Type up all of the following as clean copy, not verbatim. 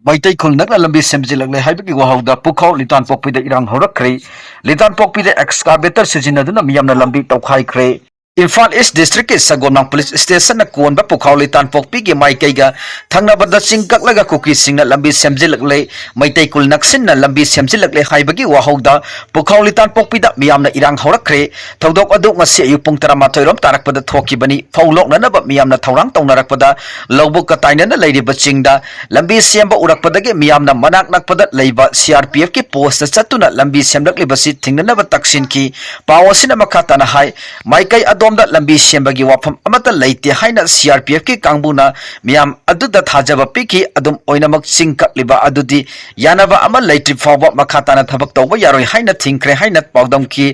Maitai khul nakna lambi semjilak le haibagi wahawda pukhau litan pokpida irang horakre litan pokpida excavator sijinaduna miyamna lambi tawkhai kre Imphal East District ke Sagomnang Police Station na kuonba pukhaw litan pokpi ge maikaiga thangnabada chingkak laga Kuki singna lambi semjilak le maitai kul naksin na lambi semjilak le haibagi wahawda pukhaw litan pokpida miyamna irang horakre thodok adu ngasi ayu pung 13 rom tarakpada thokibani phawlok nanaba miyamna thawrang tawnarakpada lawbuk kataina na leiriba chingda lambi semba urakpada ge miyamna manak nakpada leiba CRPF ki post chatuna lambi semlak libasi thingnanaba taksin ki pawasina makhatana hai maikai domda lambi sembagi wafam amata leite haina CRPF ki kangbuna miyam aduda thajaba piki adum oinamak singkak liba adudi yanaba ama leitri fawba makhatana thabak tawba yaroi haina thingkre haina pawdam ki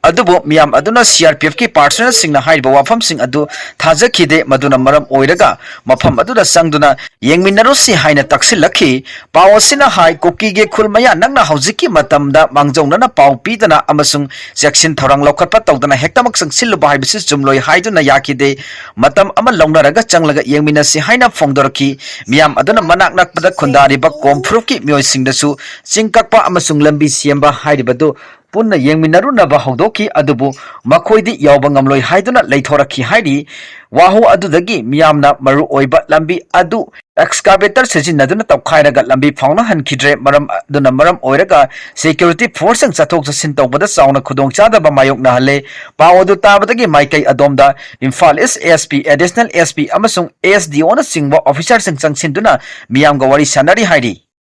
adubo miyam aduna CRPF ki partner singna haiba wafam sing adu thajakhide maduna maram oiraga mafam aduda sangduna yengminarusi haina taksilakhi pawasina hai Kuki ge khulmaya nangna haujiki matamda mangjongna paw pidana amasung section thorang lokhatpa tawdana hektamak sangsilu bahai jumloi haiduna yakide matam ama launaraga changlaga yengminasi haina phongdorki miyam aduna manak nakpada khundariba komphruki myoi singdasu chingkakpa amasung lambi siamba hairibadu punna yengminaru naba haudoki adubu makhoidi yawba ngamloi haiduna leithoraki hairi wahu adudagi miyamna maru oiba lambi adu excavator sejinaduna tawkhairaga lambi phawna hankidre maram aduna maram oiraga security force ang chathok chasin tawbada sauna khudong chadaba mayok na hale pawadu tabadagi maikai adomda Imphal East ASP additional SP amasung ASDO na singwa officer sing changsinduna miyamga wari sanari hairi